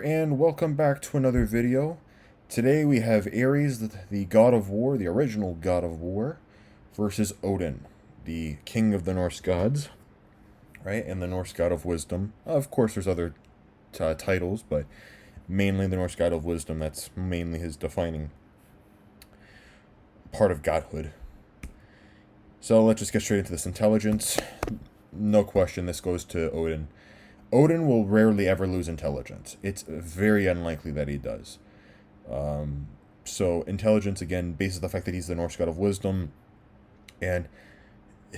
And welcome back to another video. Today we have Ares, the god of war, the original god of war, versus Odin, the king of the Norse gods, right? And the Norse god of wisdom. Of course, there's other titles, but mainly the Norse god of wisdom. That's mainly his defining part of godhood. So let's just get straight into this intelligence. No question, this goes to Odin. Odin will rarely ever lose intelligence. It's very unlikely that he does. So intelligence, again, bases the fact that he's the Norse god of wisdom, and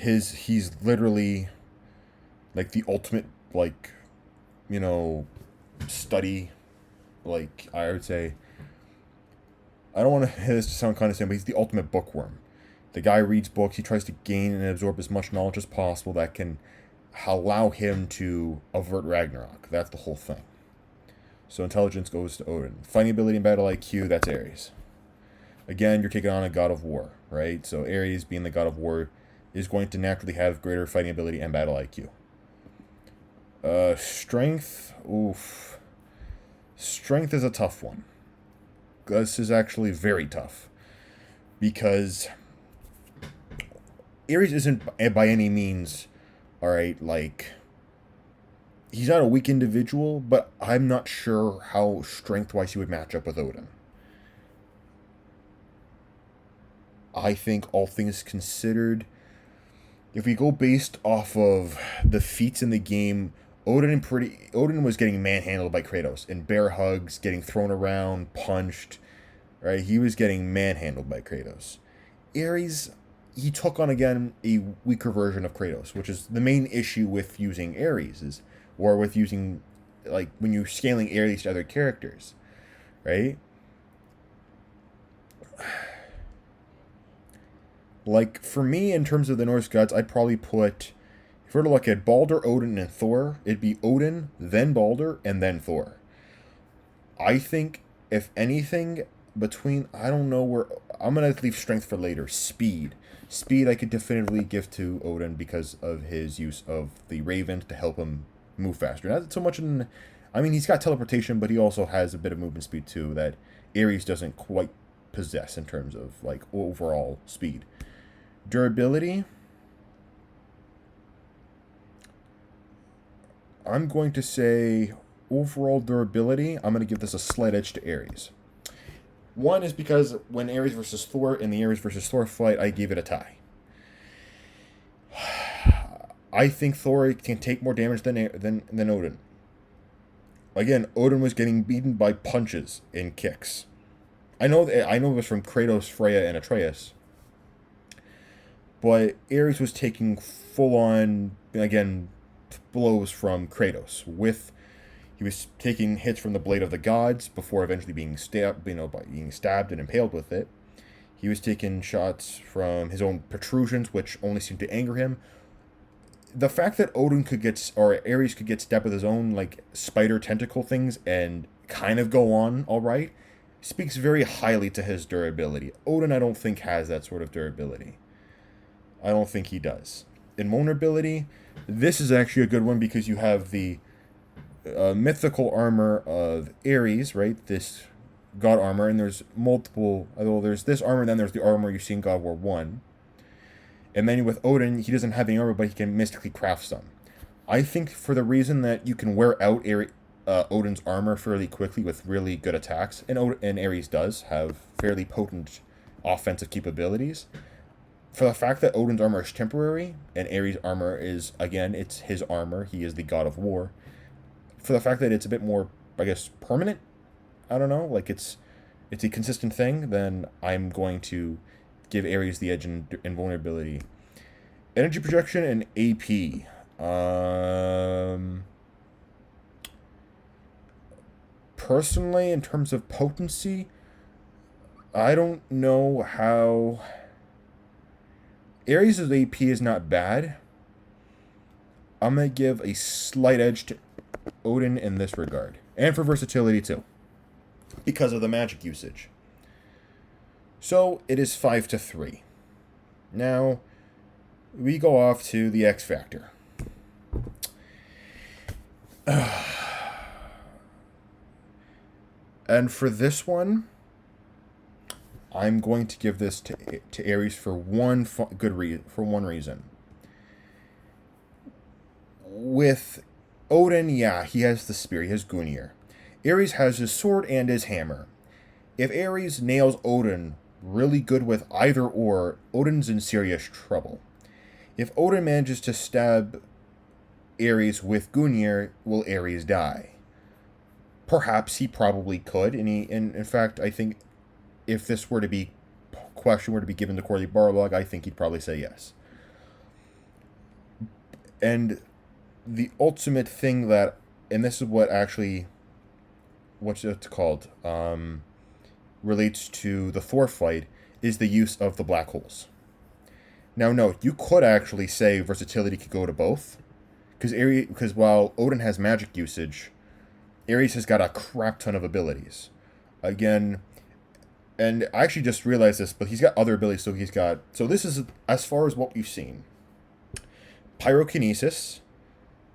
he's literally like the ultimate, like, study. Like, I would say, I don't want this to sound condescending, but he's the ultimate bookworm. The guy reads books. He tries to gain and absorb as much knowledge as possible that can allow him to avert Ragnarok. That's the whole thing. So intelligence goes to Odin. Fighting ability and battle IQ, that's Ares. Again, you're taking on a god of war, right? So Ares, being the god of war, is going to naturally have greater fighting ability and battle IQ. Strength, oof. Strength is a tough one. This is actually very tough. Because Ares isn't by any means, alright, like, he's not a weak individual, but I'm not sure how strength-wise he would match up with Odin. I think, all things considered, if we go based off of the feats in the game, Odin was getting manhandled by Kratos, and bear hugs, getting thrown around, punched, right? He was getting manhandled by Kratos. Ares, he took on, again, a weaker version of Kratos, which is the main issue with using Ares, or with using, like, when you're scaling Ares to other characters, right? Like, for me, in terms of the Norse gods, I'd probably put, if we were to look at Balder, Odin, and Thor, it'd be Odin, then Balder, and then Thor. I think, if anything, between, I don't know where, I'm going to leave strength for later. Speed. Speed I could definitively give to Odin because of his use of the Raven to help him move faster. Not so much in, I mean, he's got teleportation, but he also has a bit of movement speed too that Ares doesn't quite possess in terms of, like, overall speed. Durability, I'm going to say overall durability, I'm going to give this a slight edge to Ares. One is because when Ares versus Thor, in the Ares versus Thor fight, I gave it a tie. I think Thor can take more damage than Odin. Again, Odin was getting beaten by punches and kicks. I know it was from Kratos, Freya, and Atreus, but Ares was taking full-on, again, blows from Kratos. He was taking hits from the blade of the gods before eventually being stabbed, by being stabbed and impaled with it. He was taking shots from his own protrusions, which only seemed to anger him. The fact that Ares could get stabbed with his own, like, spider tentacle things and kind of go on all right speaks very highly to his durability. Odin, I don't think, has that sort of durability. I don't think he does. In vulnerability, this is actually a good one because you have the mythical armor of Ares, right? This god armor, and there's multiple. Well, there's this armor, then there's the armor you see in God of War 1. And then with Odin, he doesn't have any armor, but he can mystically craft some. I think for the reason that you can wear out Odin's armor fairly quickly with really good attacks, and Ares does have fairly potent offensive capabilities. For the fact that Odin's armor is temporary, and Ares' armor is, again, it's his armor, he is the god of war. For the fact that it's a bit more, I guess, permanent, I don't know, like it's a consistent thing, then I'm going to give Ares the edge in vulnerability. Energy projection and AP. Personally, in terms of potency, I don't know how. Ares' AP is not bad. I'm going to give a slight edge to Odin in this regard. And for versatility, too. Because of the magic usage. So, it is 5-3. Now, we go off to the X Factor. And for this one, I'm going to give this to Ares for for one reason. With Odin, yeah, he has the spear, he has Gungnir. Ares has his sword and his hammer. If Ares nails Odin really good with either or, Odin's in serious trouble. If Odin manages to stab Ares with Gungnir, will Ares die? Perhaps he probably could, and in fact, I think if this were to be question were to be given to Corley Barlog, I think he'd probably say yes. And the ultimate thing that, and this is what actually, what's it called, relates to the Thor fight, is the use of the black holes. Now, note, you could actually say versatility could go to both, because while Odin has magic usage, Ares has got a crap ton of abilities. Again, and I actually just realized this, but he's got other abilities. So this is as far as what we've seen: pyrokinesis,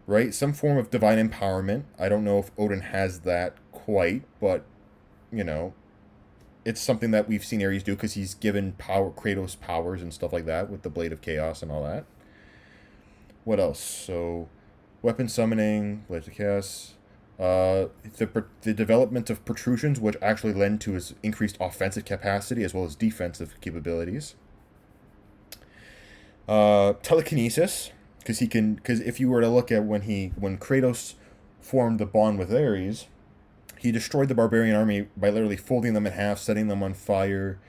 right? Some form of divine empowerment. I don't know if Odin has that quite, but it's something that we've seen Ares do because he's given Kratos powers and stuff like that with the Blade of Chaos and all that. What else? So, weapon summoning, Blade of Chaos. The development of protrusions, which actually lend to his increased offensive capacity as well as defensive capabilities. Telekinesis, because if you were to look at when Kratos formed the bond with Ares, he destroyed the barbarian army by literally folding them in half, setting them on fire.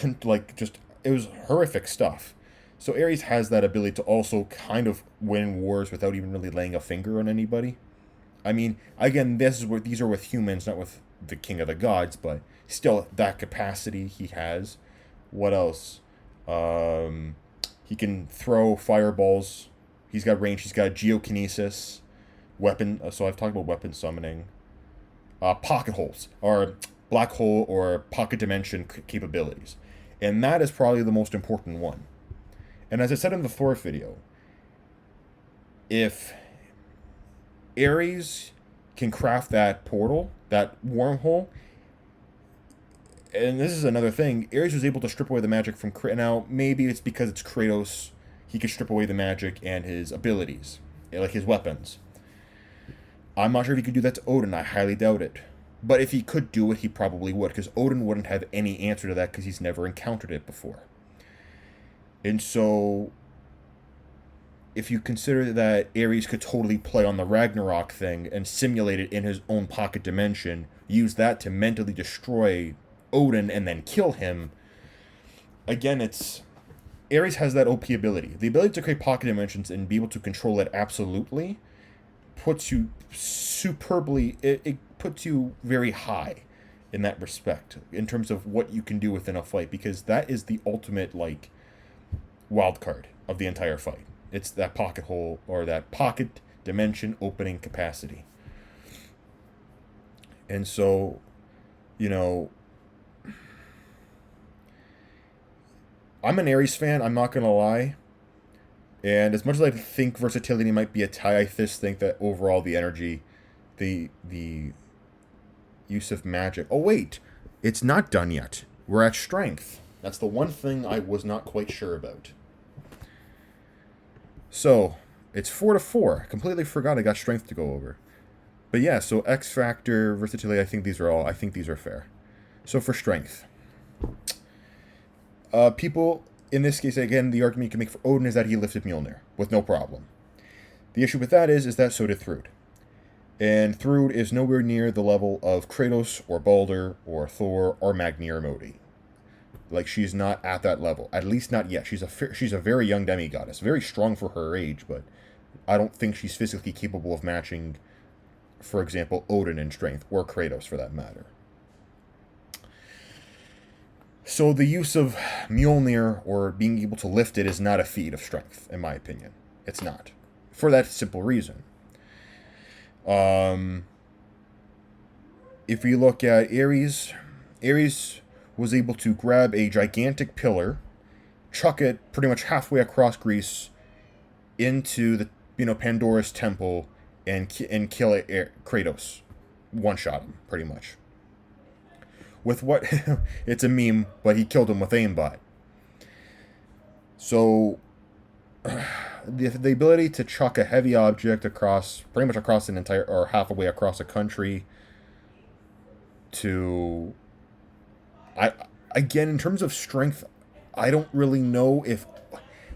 It was horrific stuff. So Ares has that ability to also kind of win wars without even really laying a finger on anybody. I mean, again, these are with humans, not with the king of the gods, but still, that capacity he has. What else? He can throw fireballs. He's got range. He's got geokinesis. Weapon. So I've talked about weapon summoning. Pocket holes, or black hole or pocket dimension capabilities. And that is probably the most important one. And as I said in the Thor video, if Ares can craft that portal, that wormhole, and this is another thing, Ares was able to strip away the magic from Kratos. Now, maybe it's because it's Kratos, he could strip away the magic and his abilities, like his weapons. I'm not sure if he could do that to Odin, I highly doubt it. But if he could do it, he probably would, because Odin wouldn't have any answer to that because he's never encountered it before. And so, if you consider that Ares could totally play on the Ragnarok thing and simulate it in his own pocket dimension, use that to mentally destroy Odin and then kill him, again, Ares has that OP ability. The ability to create pocket dimensions and be able to control it absolutely puts you superbly, it puts you very high in that respect, in terms of what you can do within a fight, because that is the ultimate, wild card of the entire fight. It's that pocket hole, or that pocket dimension opening capacity. And so, I'm an Ares fan, I'm not going to lie. And as much as I think versatility might be a tie, I just think that overall the energy, the use of magic... Oh, wait! It's not done yet. We're at strength. That's the one thing I was not quite sure about. So, it's 4-4. I completely forgot I got strength to go over. But yeah, so X Factor, versatility, I think these are fair. So for strength. People, in this case, again, the argument you can make for Odin is that he lifted Mjolnir with no problem. The issue with that is that so did Thrud. And Thrud is nowhere near the level of Kratos, or Balder, or Thor, or Magni, or Modi. She's not at that level. At least not yet. She's a very young demigoddess. Very strong for her age, but I don't think she's physically capable of matching, for example, Odin in strength, or Kratos for that matter. So the use of Mjolnir, or being able to lift it, is not a feat of strength, in my opinion. It's not. For that simple reason. If we look at Ares was able to grab a gigantic pillar, chuck it pretty much halfway across Greece into the Pandora's temple, and kill Kratos. One shot him, pretty much. with what it's a meme, but he killed him with aimbot. So the ability to chuck a heavy object across, pretty much across an entire, or half a way across a country, to, I again, in terms of strength, I don't really know if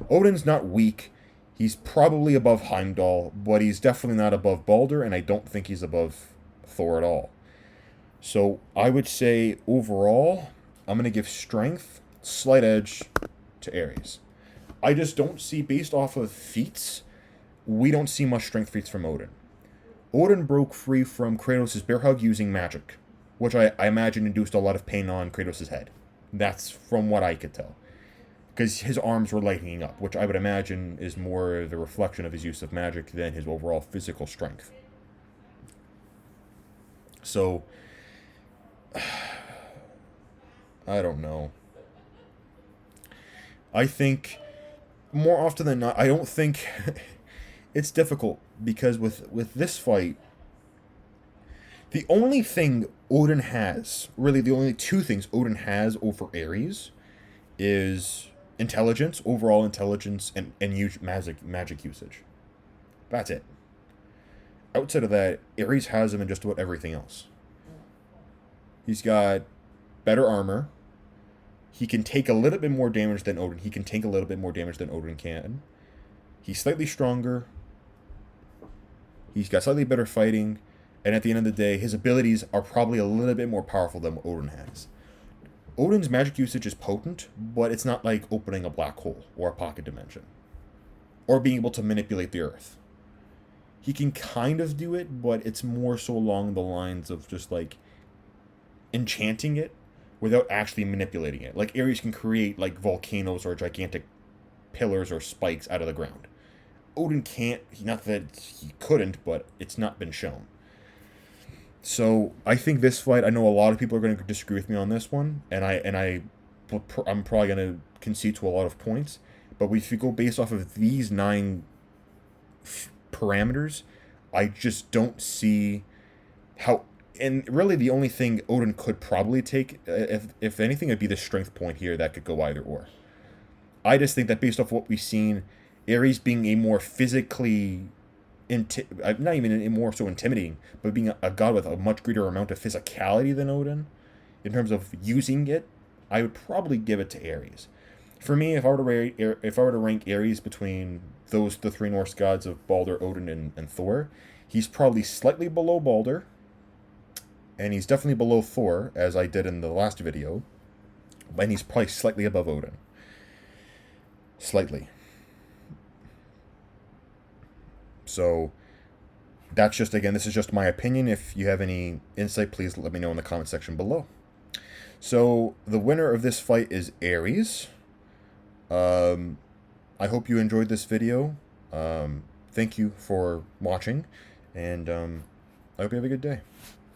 Odin's not weak. He's probably above Heimdall, but he's definitely not above Balder, and I don't think he's above Thor at all. So I would say overall, I'm going to give strength, slight edge to Ares. I just don't see, based off of feats, we don't see much strength feats from Odin. Odin broke free from Kratos' bear hug using magic, which I imagine induced a lot of pain on Kratos' head. That's from what I could tell. Because his arms were lightening up, which I would imagine is more the reflection of his use of magic than his overall physical strength. So, I don't know. I think, more often than not, I don't think it's difficult, because with this fight, the only thing Odin has, really the only two things Odin has over Ares, is intelligence, overall intelligence, and huge magic usage. That's it. Outside of that, Ares has him in just about everything else. He's got better armor. He can take a little bit more damage than Odin. He can take a little bit more damage than Odin can. He's slightly stronger. He's got slightly better fighting. And at the end of the day, his abilities are probably a little bit more powerful than what Odin has. Odin's magic usage is potent, but it's not like opening a black hole or a pocket dimension, or being able to manipulate the earth. He can kind of do it, but it's more so along the lines of just like enchanting it without actually manipulating it. Like Ares can create like volcanoes or gigantic pillars or spikes out of the ground. Odin can't, not that he couldn't, but it's not been shown. So I think this fight, I know a lot of people are going to disagree with me on this one, and I'm probably going to concede to a lot of points. But if you go based off of these 9 parameters, I just don't see how. And really, the only thing Odin could probably take, if anything, it'd be the strength point here that could go either or. I just think that based off what we've seen, Ares being a more physically not even more so intimidating, but being a god with a much greater amount of physicality than Odin, in terms of using it, I would probably give it to Ares. For me, if I were to rank Ares between the 3 Norse gods of Balder, Odin, and Thor, he's probably slightly below Balder, and he's definitely below Thor, as I did in the last video, and he's probably slightly above Odin. Slightly. So, that's just, again, this is just my opinion. If you have any insight, please let me know in the comment section below. So, the winner of this fight is Ares. I hope you enjoyed this video. Thank you for watching, and I hope you have a good day.